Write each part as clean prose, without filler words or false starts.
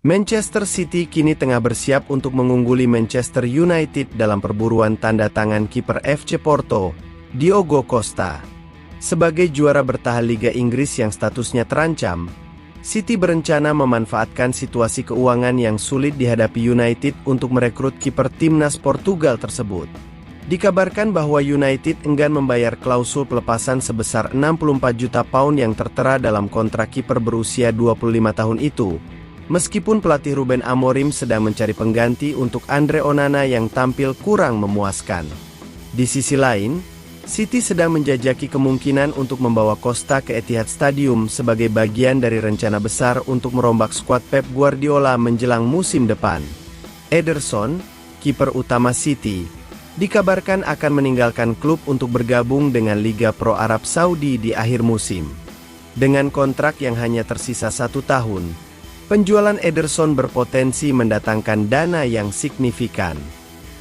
Manchester City kini tengah bersiap untuk mengungguli Manchester United dalam perburuan tanda tangan kiper FC Porto, Diogo Costa. Sebagai juara bertahan Liga Inggris yang statusnya terancam, City berencana memanfaatkan situasi keuangan yang sulit dihadapi United untuk merekrut kiper timnas Portugal tersebut. Dikabarkan bahwa United enggan membayar klausul pelepasan sebesar 64 juta pound yang tertera dalam kontrak kiper berusia 25 tahun itu. Meskipun pelatih Ruben Amorim sedang mencari pengganti untuk Andre Onana yang tampil kurang memuaskan. Di sisi lain, City sedang menjajaki kemungkinan untuk membawa Costa ke Etihad Stadium sebagai bagian dari rencana besar untuk merombak skuad Pep Guardiola menjelang musim depan. Ederson, kiper utama City, dikabarkan akan meninggalkan klub untuk bergabung dengan Liga Pro Arab Saudi di akhir musim. Dengan kontrak yang hanya tersisa 1 tahun, penjualan Ederson berpotensi mendatangkan dana yang signifikan.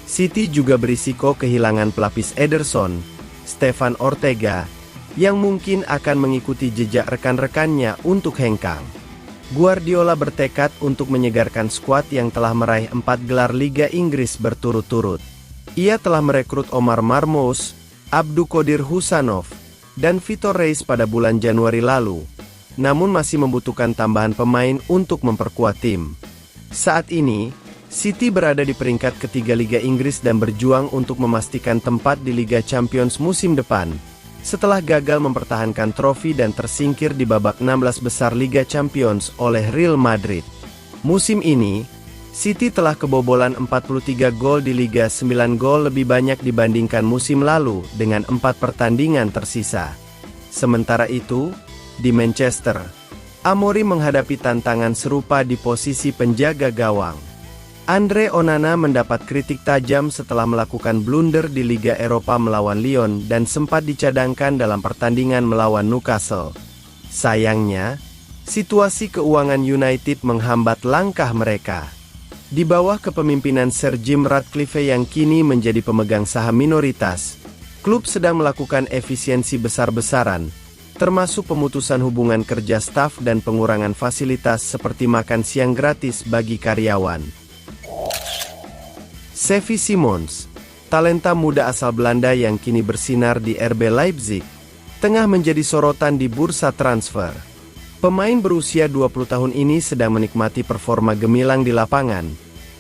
City juga berisiko kehilangan pelapis Ederson, Stefan Ortega, yang mungkin akan mengikuti jejak rekan-rekannya untuk hengkang. Guardiola bertekad untuk menyegarkan skuad yang telah meraih 4 gelar Liga Inggris berturut-turut. Ia telah merekrut Omar Marmoush, Abdulkadir Husanov, dan Vitor Reis pada bulan Januari lalu, namun masih membutuhkan tambahan pemain untuk memperkuat tim. Saat ini, City berada di peringkat ketiga Liga Inggris dan berjuang untuk memastikan tempat di Liga Champions musim depan, setelah gagal mempertahankan trofi dan tersingkir di babak 16 besar Liga Champions oleh Real Madrid. Musim ini, City telah kebobolan 43 gol di Liga, 9 gol lebih banyak dibandingkan musim lalu dengan 4 pertandingan tersisa. Sementara itu, di Manchester, Amorim menghadapi tantangan serupa di posisi penjaga gawang. Andre Onana mendapat kritik tajam setelah melakukan blunder di Liga Eropa melawan Lyon dan sempat dicadangkan dalam pertandingan melawan Newcastle. Sayangnya, situasi keuangan United menghambat langkah mereka. Di bawah kepemimpinan Sir Jim Ratcliffe yang kini menjadi pemegang saham minoritas, klub sedang melakukan efisiensi besar-besaran, termasuk pemutusan hubungan kerja staf dan pengurangan fasilitas seperti makan siang gratis bagi karyawan. Xavi Simons, talenta muda asal Belanda yang kini bersinar di RB Leipzig, tengah menjadi sorotan di bursa transfer. Pemain berusia 20 tahun ini sedang menikmati performa gemilang di lapangan,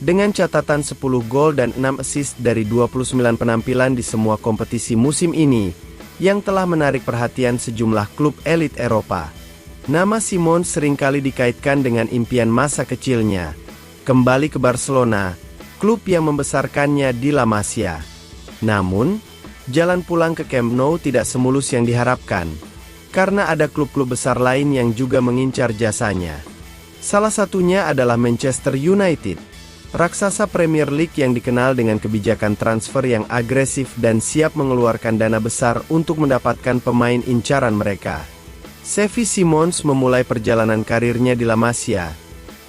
dengan catatan 10 gol dan 6 assist dari 29 penampilan di semua kompetisi musim ini, yang telah menarik perhatian sejumlah klub elit Eropa. Nama Simons seringkali dikaitkan dengan impian masa kecilnya, kembali ke Barcelona, klub yang membesarkannya di La Masia. Namun, jalan pulang ke Camp Nou tidak semulus yang diharapkan, karena ada klub-klub besar lain yang juga mengincar jasanya. Salah satunya adalah Manchester United, raksasa Premier League yang dikenal dengan kebijakan transfer yang agresif dan siap mengeluarkan dana besar untuk mendapatkan pemain incaran mereka. Xavi Simons memulai perjalanan karirnya di La Masia,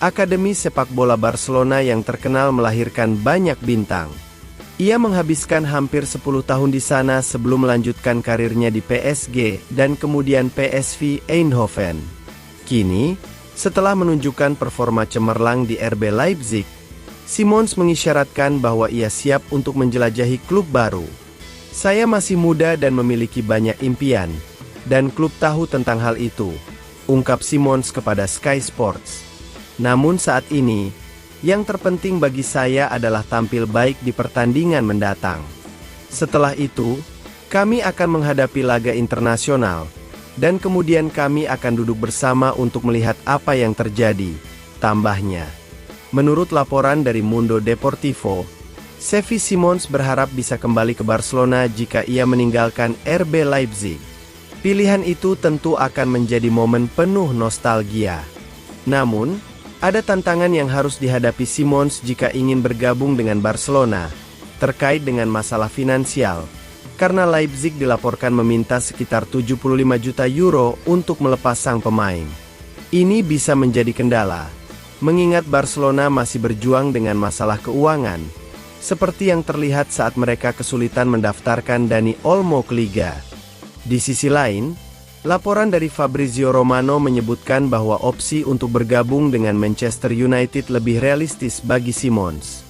akademi sepak bola Barcelona yang terkenal melahirkan banyak bintang. Ia menghabiskan hampir 10 tahun di sana sebelum melanjutkan karirnya di PSG dan kemudian PSV Eindhoven. Kini, setelah menunjukkan performa cemerlang di RB Leipzig, Simons mengisyaratkan bahwa ia siap untuk menjelajahi klub baru. "Saya masih muda dan memiliki banyak impian, dan klub tahu tentang hal itu," ungkap Simons kepada Sky Sports. "Namun saat ini, yang terpenting bagi saya adalah tampil baik di pertandingan mendatang. Setelah itu, kami akan menghadapi laga internasional, dan kemudian kami akan duduk bersama untuk melihat apa yang terjadi," tambahnya. Menurut laporan dari Mundo Deportivo, Xavi Simons berharap bisa kembali ke Barcelona jika ia meninggalkan RB Leipzig. Pilihan itu tentu akan menjadi momen penuh nostalgia. Namun, ada tantangan yang harus dihadapi Simons jika ingin bergabung dengan Barcelona, terkait dengan masalah finansial, karena Leipzig dilaporkan meminta sekitar 75 juta euro untuk melepas sang pemain. Ini bisa menjadi kendala, mengingat Barcelona masih berjuang dengan masalah keuangan, seperti yang terlihat saat mereka kesulitan mendaftarkan Dani Olmo ke Liga. Di sisi lain, Laporan dari Fabrizio Romano menyebutkan bahwa opsi untuk bergabung dengan Manchester United lebih realistis bagi Simons.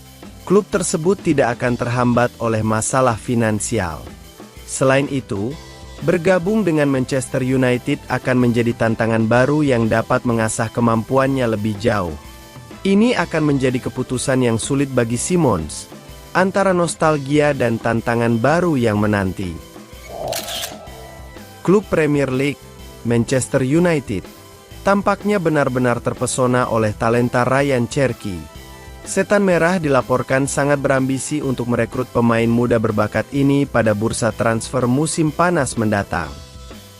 Klub tersebut tidak akan terhambat oleh masalah finansial. Selain itu, bergabung dengan Manchester United akan menjadi tantangan baru yang dapat mengasah kemampuannya lebih jauh. Ini akan menjadi keputusan yang sulit bagi Simons, antara nostalgia dan tantangan baru yang menanti. Klub Premier League, Manchester United, tampaknya benar-benar terpesona oleh talenta Ryan Cherki. Setan Merah dilaporkan sangat berambisi untuk merekrut pemain muda berbakat ini pada bursa transfer musim panas mendatang.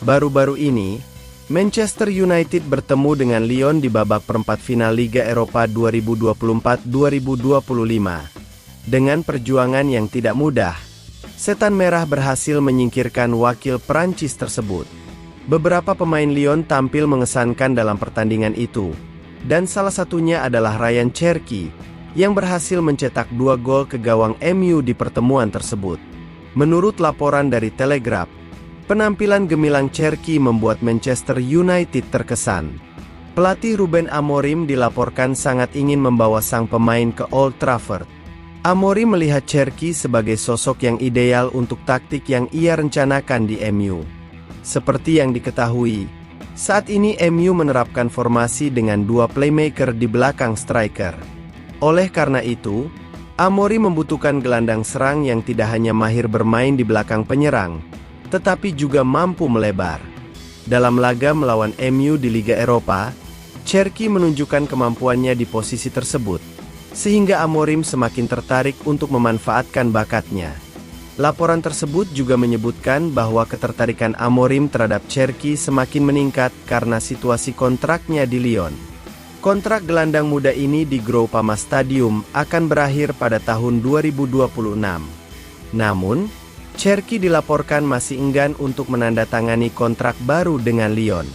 Baru-baru ini, Manchester United bertemu dengan Lyon di babak perempat final Liga Eropa 2024-2025. Dengan perjuangan yang tidak mudah, Setan Merah berhasil menyingkirkan wakil Prancis tersebut. Beberapa pemain Lyon tampil mengesankan dalam pertandingan itu, dan salah satunya adalah Ryan Cherki, yang berhasil mencetak 2 gol ke gawang MU di pertemuan tersebut. Menurut laporan dari Telegraph, penampilan gemilang Cherki membuat Manchester United terkesan. Pelatih Ruben Amorim dilaporkan sangat ingin membawa sang pemain ke Old Trafford. Amorim melihat Cherki sebagai sosok yang ideal untuk taktik yang ia rencanakan di MU. Seperti yang diketahui, saat ini MU menerapkan formasi dengan 2 playmaker di belakang striker. Oleh karena itu, Amorim membutuhkan gelandang serang yang tidak hanya mahir bermain di belakang penyerang, tetapi juga mampu melebar. Dalam laga melawan MU di Liga Eropa, Cherki menunjukkan kemampuannya di posisi tersebut, sehingga Amorim semakin tertarik untuk memanfaatkan bakatnya. Laporan tersebut juga menyebutkan bahwa ketertarikan Amorim terhadap Cherki semakin meningkat karena situasi kontraknya di Lyon. Kontrak gelandang muda ini di Groupama Stadium akan berakhir pada tahun 2026. Namun, Cherki dilaporkan masih enggan untuk menandatangani kontrak baru dengan Lyon.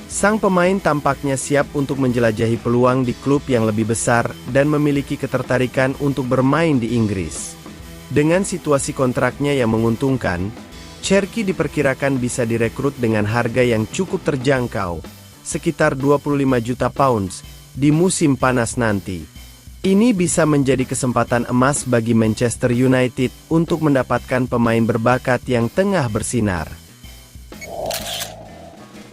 Sang pemain tampaknya siap untuk menjelajahi peluang di klub yang lebih besar dan memiliki ketertarikan untuk bermain di Inggris. Dengan situasi kontraknya yang menguntungkan, Cherki diperkirakan bisa direkrut dengan harga yang cukup terjangkau, sekitar 25 juta pounds, di musim panas nanti. Ini bisa menjadi kesempatan emas bagi Manchester United untuk mendapatkan pemain berbakat yang tengah bersinar.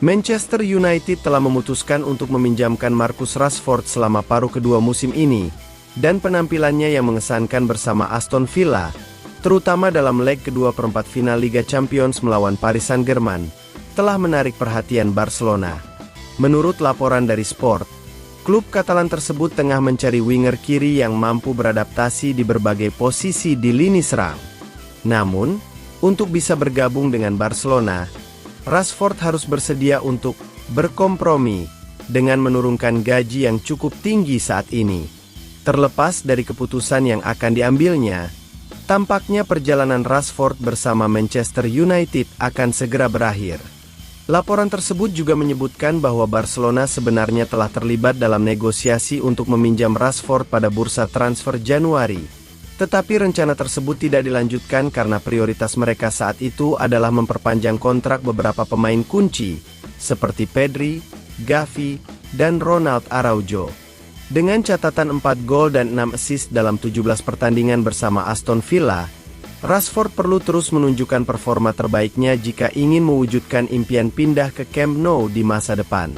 Manchester United telah memutuskan untuk meminjamkan Marcus Rashford selama paruh kedua musim ini, dan penampilannya yang mengesankan bersama Aston Villa, terutama dalam leg kedua perempat final Liga Champions melawan Paris Saint-Germain, telah menarik perhatian Barcelona. Menurut laporan dari Sport, klub Katalan tersebut tengah mencari winger kiri yang mampu beradaptasi di berbagai posisi di lini serang. Namun, untuk bisa bergabung dengan Barcelona, Rashford harus bersedia untuk berkompromi dengan menurunkan gaji yang cukup tinggi saat ini. Terlepas dari keputusan yang akan diambilnya, tampaknya perjalanan Rashford bersama Manchester United akan segera berakhir. Laporan tersebut juga menyebutkan bahwa Barcelona sebenarnya telah terlibat dalam negosiasi untuk meminjam Rashford pada bursa transfer Januari. Tetapi rencana tersebut tidak dilanjutkan karena prioritas mereka saat itu adalah memperpanjang kontrak beberapa pemain kunci, seperti Pedri, Gavi, dan Ronald Araujo. Dengan catatan 4 gol dan 6 assist dalam 17 pertandingan bersama Aston Villa, Rashford perlu terus menunjukkan performa terbaiknya jika ingin mewujudkan impian pindah ke Camp Nou di masa depan.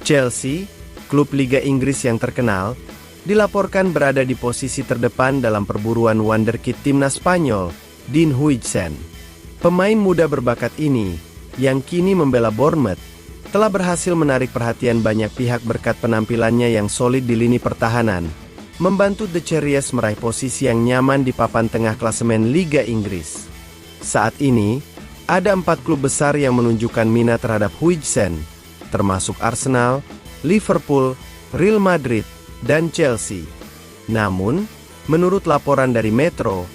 Chelsea, klub Liga Inggris yang terkenal, dilaporkan berada di posisi terdepan dalam perburuan wonderkid timnas Spanyol, Dean Huijsen. Pemain muda berbakat ini, yang kini membela Bournemouth, telah berhasil menarik perhatian banyak pihak berkat penampilannya yang solid di lini pertahanan, membantu The Cherries meraih posisi yang nyaman di papan tengah klasemen Liga Inggris. Saat ini, ada 4 klub besar yang menunjukkan minat terhadap Huijsen, termasuk Arsenal, Liverpool, Real Madrid, dan Chelsea. Namun, menurut laporan dari Metro,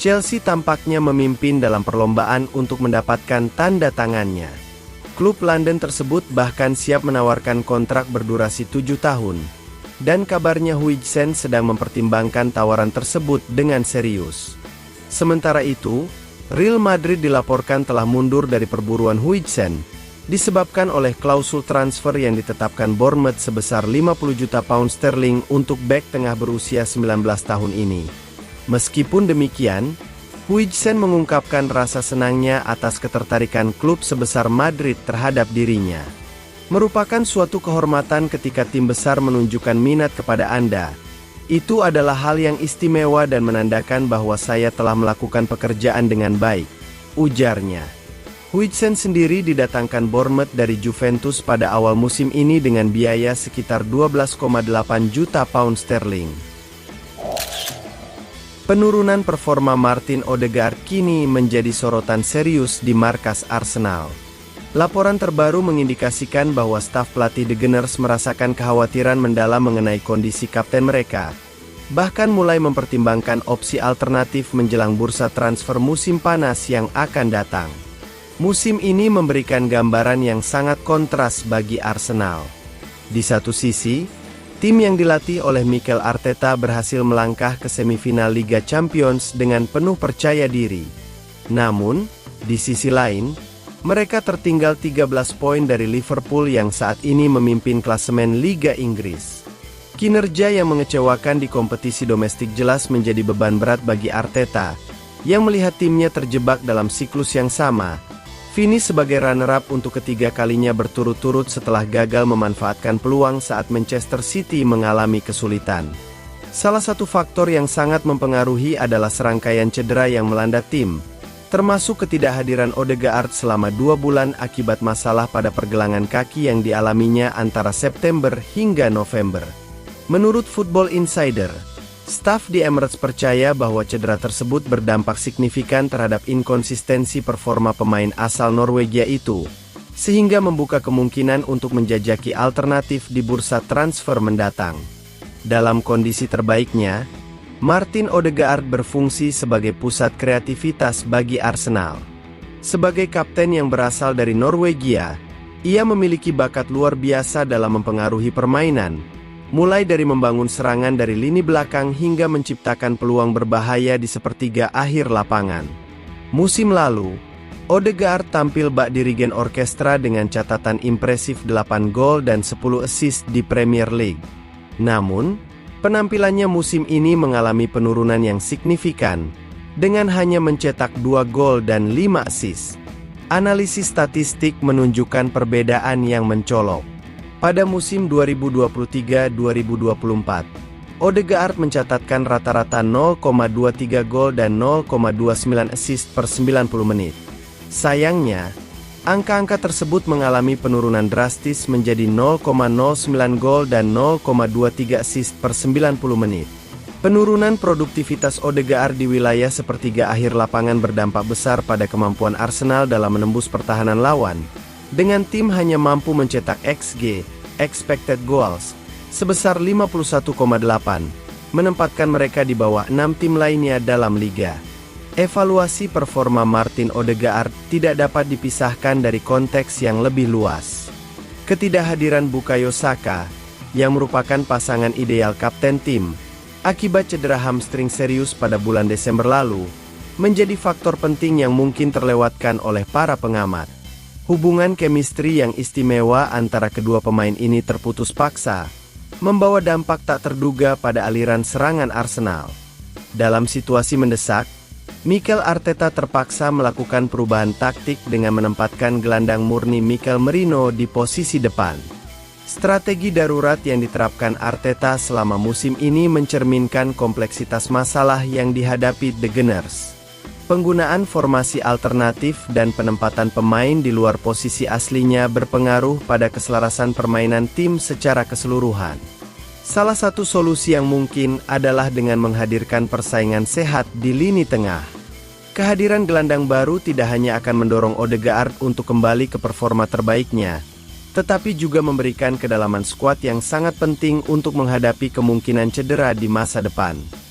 Chelsea tampaknya memimpin dalam perlombaan untuk mendapatkan tanda tangannya. Klub London tersebut bahkan siap menawarkan kontrak berdurasi 7 tahun, dan kabarnya Huijsen sedang mempertimbangkan tawaran tersebut dengan serius. Sementara itu, Real Madrid dilaporkan telah mundur dari perburuan Huijsen, disebabkan oleh klausul transfer yang ditetapkan Bournemouth sebesar 50 juta pound sterling untuk bek tengah berusia 19 tahun ini. Meskipun demikian, Huijsen mengungkapkan rasa senangnya atas ketertarikan klub sebesar Madrid terhadap dirinya. Merupakan suatu kehormatan ketika tim besar menunjukkan minat kepada Anda. Itu adalah hal yang istimewa dan menandakan bahwa saya telah melakukan pekerjaan dengan baik, ujarnya. Huijsen sendiri didatangkan Bournemouth dari Juventus pada awal musim ini dengan biaya sekitar 12,8 juta pound sterling. Penurunan performa Martin Odegaard kini menjadi sorotan serius di markas Arsenal. Laporan terbaru mengindikasikan bahwa staf pelatih The Gunners merasakan kekhawatiran mendalam mengenai kondisi kapten mereka, bahkan mulai mempertimbangkan opsi alternatif menjelang bursa transfer musim panas yang akan datang. Musim ini memberikan gambaran yang sangat kontras bagi Arsenal. Di satu sisi, tim yang dilatih oleh Mikel Arteta berhasil melangkah ke semifinal Liga Champions dengan penuh percaya diri. Namun, di sisi lain, mereka tertinggal 13 poin dari Liverpool yang saat ini memimpin klasemen Liga Inggris. Kinerja yang mengecewakan di kompetisi domestik jelas menjadi beban berat bagi Arteta, yang melihat timnya terjebak dalam siklus yang sama, finish sebagai runner-up untuk ketiga kalinya berturut-turut setelah gagal memanfaatkan peluang saat Manchester City mengalami kesulitan. Salah satu faktor yang sangat mempengaruhi adalah serangkaian cedera yang melanda tim, termasuk ketidakhadiran Odegaard selama 2 bulan akibat masalah pada pergelangan kaki yang dialaminya antara September hingga November. Menurut Football Insider, staf di Emirates percaya bahwa cedera tersebut berdampak signifikan terhadap inkonsistensi performa pemain asal Norwegia itu, sehingga membuka kemungkinan untuk menjajaki alternatif di bursa transfer mendatang. Dalam kondisi terbaiknya, Martin Odegaard berfungsi sebagai pusat kreativitas bagi Arsenal. Sebagai kapten yang berasal dari Norwegia, ia memiliki bakat luar biasa dalam mempengaruhi permainan, mulai dari membangun serangan dari lini belakang hingga menciptakan peluang berbahaya di sepertiga akhir lapangan. Musim lalu, Odegaard tampil bak dirigen orkestra dengan catatan impresif 8 gol dan 10 assist di Premier League. Namun, penampilannya musim ini mengalami penurunan yang signifikan, dengan hanya mencetak 2 gol dan 5 assist. Analisis statistik menunjukkan perbedaan yang mencolok. Pada musim 2023-2024, Odegaard mencatatkan rata-rata 0,23 gol dan 0,29 assist per 90 menit. Sayangnya, angka-angka tersebut mengalami penurunan drastis menjadi 0,09 gol dan 0,23 assist per 90 menit. Penurunan produktivitas Odegaard di wilayah sepertiga akhir lapangan berdampak besar pada kemampuan Arsenal dalam menembus pertahanan lawan, dengan tim hanya mampu mencetak XG, expected goals, sebesar 51,8, menempatkan mereka di bawah 6 tim lainnya dalam liga. Evaluasi performa Martin Odegaard tidak dapat dipisahkan dari konteks yang lebih luas. Ketidakhadiran Bukayo Saka, yang merupakan pasangan ideal kapten tim, akibat cedera hamstring serius pada bulan Desember lalu, menjadi faktor penting yang mungkin terlewatkan oleh para pengamat. Hubungan chemistry yang istimewa antara kedua pemain ini terputus paksa, membawa dampak tak terduga pada aliran serangan Arsenal. Dalam situasi mendesak, Mikel Arteta terpaksa melakukan perubahan taktik dengan menempatkan gelandang murni Mikel Merino di posisi depan. Strategi darurat yang diterapkan Arteta selama musim ini mencerminkan kompleksitas masalah yang dihadapi The Gunners. Penggunaan formasi alternatif dan penempatan pemain di luar posisi aslinya berpengaruh pada keselarasan permainan tim secara keseluruhan. Salah satu solusi yang mungkin adalah dengan menghadirkan persaingan sehat di lini tengah. Kehadiran gelandang baru tidak hanya akan mendorong Odegaard untuk kembali ke performa terbaiknya, tetapi juga memberikan kedalaman skuad yang sangat penting untuk menghadapi kemungkinan cedera di masa depan.